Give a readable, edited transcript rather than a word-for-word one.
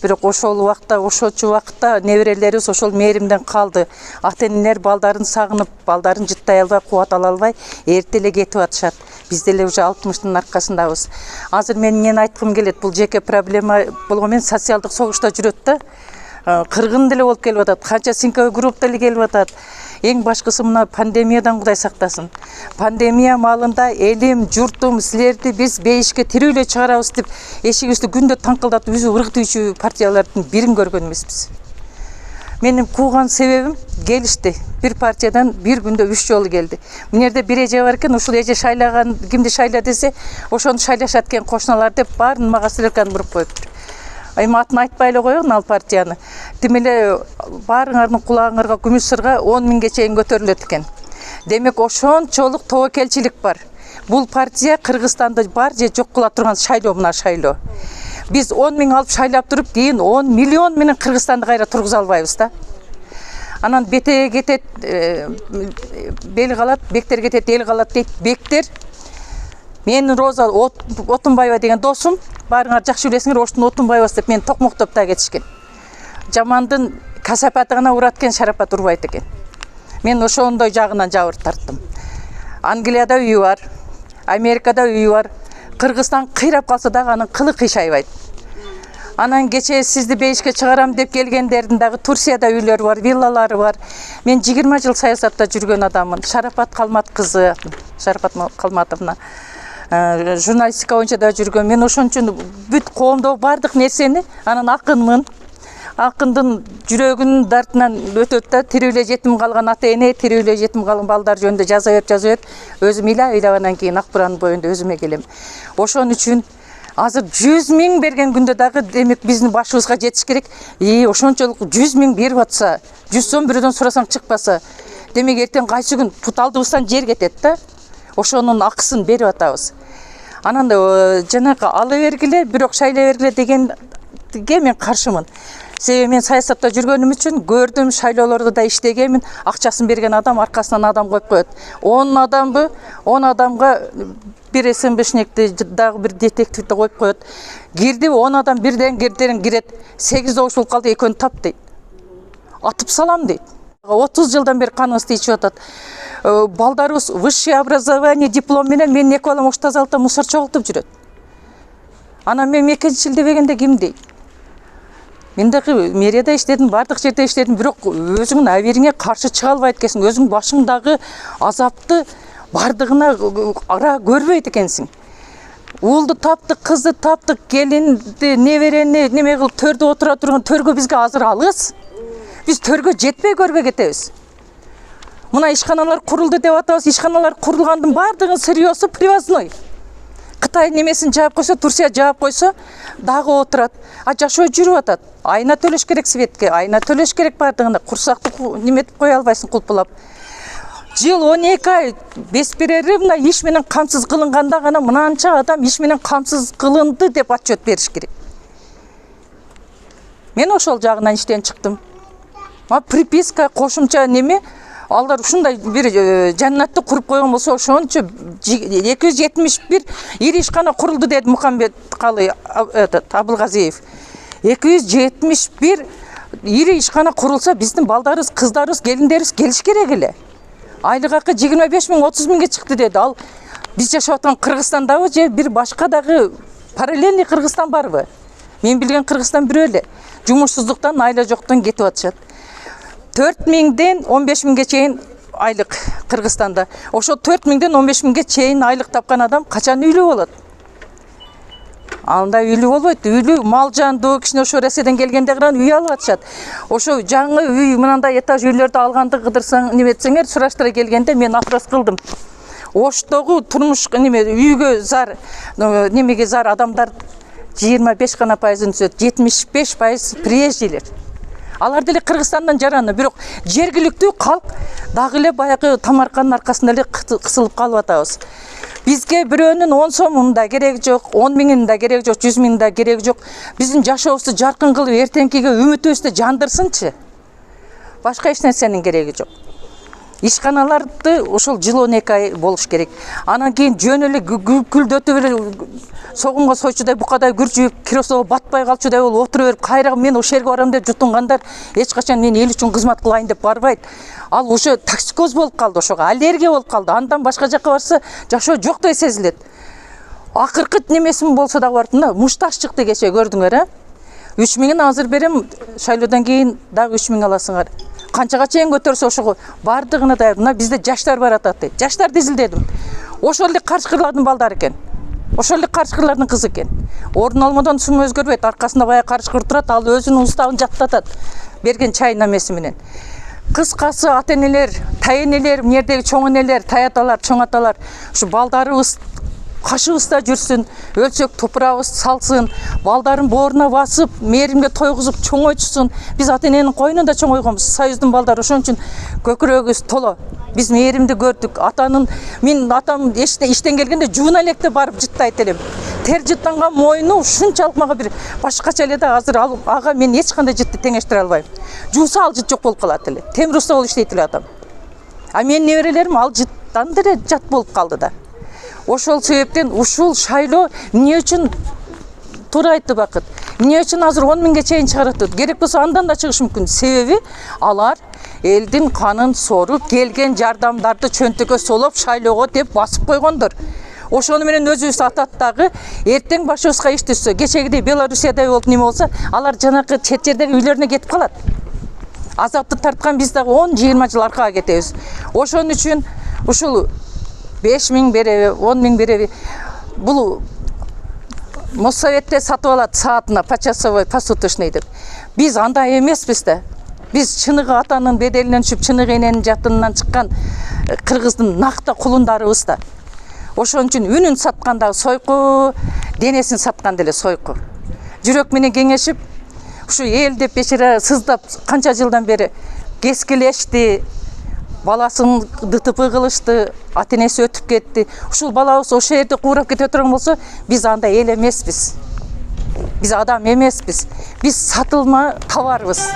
Бирок ошол убакта, ошочу убакта неберелерибиз ошол мээримден калды. Ата-энелер балдарын сагынып, балдарын жыттай албай, кубат ала албай, эрте эле кетип атышат. Биз деле уже 60-тын аркасындабыз. Азыр мен эмнени айткым келет? Бул жеке проблема болгону менен социалдык согушта жүрөт да. Кыргын деле болуп келип атат, канча синьковый групп деле келип атат. Эң башкысы мына пандемиядан Кудай сактасын. Пандемия маалында элим, журтум, силерди биз бейишке тирүүлөй чыгарабыз деп эшигибизди күндө таңкылдатып үзүп ыргытуучу партиялардын бирин көргөн эмеспиз. Менин кууган себебим келишти. Бир партиядан бир күндө 3 жолу келди. Мына жерде бир эже бар экен, ушул эже шайлаган, кимди шайла десе, ошону шайлашат экен кошуналар деп баарын мага стрелканы буруп коюптур. Айым атын айтпай эле коёюн ал партияны. Тим эле баарыңардын кулагыңарга күмүш сырга 10 миңге чейин көтөрүлөт экен. Демек ошончолук тобокелчилик бар. Бул партия Кыргызстанды бар же жок кыла турган шайлоо мына шайлоо. Биз 10 миң алып шайлап туруп, кийин 10 миллион менен Кыргызстанды кайра тургуза албайбыз да. Анан бете кетет, бел калат, бектер кетет, эл калат дейт. Бектер мен Роза Отунбаева деген досум, баарыңар жакшы билесиңер, Оштун Отунбаевасы деп мени токмоктоп да кетишкен. Жамандын касапаты гана урат экен, шарапат урбайт экен. Мен ошондой жагынан жабыр тарттым. Англияда үйү бар, Америкада үйү бар. Кыргызстан кыйрап калса дагы анын кылы кыйшайбайт. Анан кече сизди бейишке чыгарам деп келгендердин дагы Турцияда үйлөрү бар, виллалары бар. Мен 20 жыл саясатта жүргөн адаммын. Шарапат Калмат кызы, Шарапат Калматовна. Журналистика боюнча да жүргөн. Мен ошон үчүн бүт коомдогу бардык нерсени, анан акынмын. Акындын жүрөгүнүн дартынан өтөт да, тирүүлө жетим калган ата-эне, тирүүлө жетим калган балдар жөнүндө жаза берип, өзүм ыйлап кийин ак буранын боюнда өзүмө келем. Ошон үчүн азыр 100 миң берген күндө дагы демек биздин башыбызга жетиш керек. Ошончолук 100 миң берип атса, 100 сом бирөөдөн сурасаң чыкпаса, демек эртең кайсы күн пут алдыбыздан жер кетет да. Ошонун акысын берип атабыз. Анан жанагы ала бергиле, бирок шайла бергиле дегенге мен каршымын. Себеби мен саясатта жүргөнүм үчүн көрдүм, шайлоолордо да иштегенмин. Акчасын берген адам аркасынан адам коюп коет. 10 адамбы, 10 адамга бир СМБшникти дагы бир детективди коюп коет. Кирди 10 адам бирден кирет. 8 добуш болуп калды, экөөнү тап дейт. Атып салам дейт. 30 жылдан бери каныбызды ичип атат. Балдарыбыз высшее образование диплом менен мен 2 балам Ош-Тазалыкта мусор чогултуп жүрөт. Анан мен экинчи жыл дебегенде ким дейт? Мен дагы мэрияда иштедим, бардык жерде иштедим, бирок өзүңүн абийириңе каршы чыга албайт экенсиң. Өзүң башыңдагы азапты бардыгына ара көрбөйт экенсиң. Уулду таптык, кызды таптык, келинди, неберени неме кылып төрдө отура турган төргө бизге азыр алыс. Биз төргө жетпей көргө кетебиз. Мына ишканалар курулду деп атабыз. Ишканалар курулгандын бардыгынын сырьёсу привозной. Кытай немесин жаап койсо, Турция жаап койсо, дагы отурат. Жашоо жүрүп атат. Айына төлөш керек светке, айына төлөш керек бардыгына. Курсакты неметип кое албайсың кулпулап. Жыл 12 ай беспрерывно иш менен камсыз кылынганда гана мынанча адам иш менен камсыз кылынды деп отчет бериш керек. Мен ошол жагынан иштен чыктым. Приписка, кошумча неме, алар ушундай бир жаннатты куруп койгон болсо, ошончо 271 ири ишкана курулду деди Мукамбет Калы Абылгазиев. 271 ири ишкана курулса, биздин балдарыбыз, кыздарыбыз, келиндерибиз келиш керек эле. Айлык акы 25 миң, 30 миңге чыкты деди. Ал биз жашап аткан Кыргызстандабы же бир башка дагы параллельный Кыргызстан барбы? Мен билген Кыргызстан бирөө эле. Жумушсуздуктан, айла жоктон кетип атышат. 4 миңден 15 миңге чейин айлык Кыргызстанда. Ошо 4 миңден 15 миңге чейин айлык тапкан адам качан үйлүү болот? Анда үйлүү болбойт. Үйлүү мал жандуу кичине ошо Россиядан келгенде гана үй алып атышат. Ошо жаңы үй, мынандай этаж үйлөрдү алганды кыдырсаң, неметсеңер, сураштыра келгенде мен опрос кылдым. Оштогу турмуш үйгө зар, немеге зар адамдар 25 гана пайызын түсөт, 75% приезжийлер. Алар деле Кыргызстандан жараны, бирок жергиликтүү калк дагы эле баягы тамарканын аркасында эле кысылып калып атабыз. Бизге бирөөнүн 10 сомунун да кереги жок, 10 миңин да кереги жок, 100 миңин да кереги жок. Биздин жашообузду жаркын кылып, эртеңкиге үмүтүбүздү жандырсынчы. Башка эч нерсенин кереги жок. ишканаларды ошол жыл 12 ай болуш керек. Анан кийин жөн эле күлдөтүп эле согумга сойчудай букадай күржүп киросого батпай калчудай болуп отура берип кайра мен ошол жерге барам деп жутунгандар эч качан мен эл үчүн кызмат кылайын деп барбайт. Ал ошо токсикоз болуп калды, ошого аллергия болуп калды. Андан башка жакка барса жашоо жоктой сезилет. Акыркы немесин болсо да барып, мына мушташ чыкты кече көрдүңөр, 3000 азыр берем, шайлоодан кийин дагы 3000 аласыңар. Канчага чейин көтөрсө ошого бардыгына да мына бизде жаштар баратат дейт. Жаштарды изилдедим. Ошол эле карчкырлардын балдары экен. Ошол эле карчкырлардын кызы экен. Ордун алмадан сум өзгөрбөйт. Аркасында баягы карчкыр турат, ал өзүнүн уставын жаттатат. Берген чай намеси менен. Кыскасы ата-энелер, тай-энелер, мэрдеги чоң энелер, тай-аталар, чоң аталар, ушу балдарыбыз кашыбызда жүрсүн, өлсөк топурабыз салсын, балдарын бооруна басып, мээримге тойгузуп чоңойтушун. Биз ата-эненин койнунда чоңойгонбуз. Союздун балдары ошон үчүн көкүрөгүбүз толо. Биз мээримди көрдүк. Мен атам иштен келгенде жууна электе барып жыттайт элем. Тер жыттанган мойну ушунчалык мага бир башкача эле да азыр ага мен эч кандай жытты теңештире албайм. Жууса ал жыт жок болуп калат эле. Темир уста болуп иштейт эле атам. А менин неберелерим ал жыттан деле жат болуп калды да. Ошол себептен ушул шайлоо эмне үчүн туура айтты Бакыт. Эмне үчүн азыр 10 миңге чейин чыгарат? Керек болсо андан да чыгышы мүмкүн. Себеби алар элдин канын соруп, келген жардамдарды чөнтөккө солоп шайлоого деп басып койгондор. Ошону менен өзүбүз атат дагы, эртең башыбызга иш түшсө, кечегидей Белоруссияда болуп неме болсо, алар жанакы чет жердеги үйлөрүнө кетип калат. Азапты тарткан биз дагы 10-20 жыл аркага кетебиз. Ошон үчүн ушул 5 миң береби, 10 миң береби. Бул Моссоветте сатып алат саатына почасовой посуточный деп. Биз андай эмеспиз да. Биз чыныгы атанын беделинен түшүп, чыныгы эненин жатынынан чыккан кыргыздын накта кулундарыбыз да. Ошон үчүн үнүн сатканда сойку, денесин сатканда эле сойку. Жүрөк менен кеңешип, ушу эл деп бечара сыздап канча жылдан бери кескилешти, баласын ДТП кылышты, ата-энеси өтүп кетти. Ушул балабыз ошол жерде куурап кете турган болсо, биз андай эл эмеспиз. Биз адам эмеспиз. Биз сатылма товарбыз.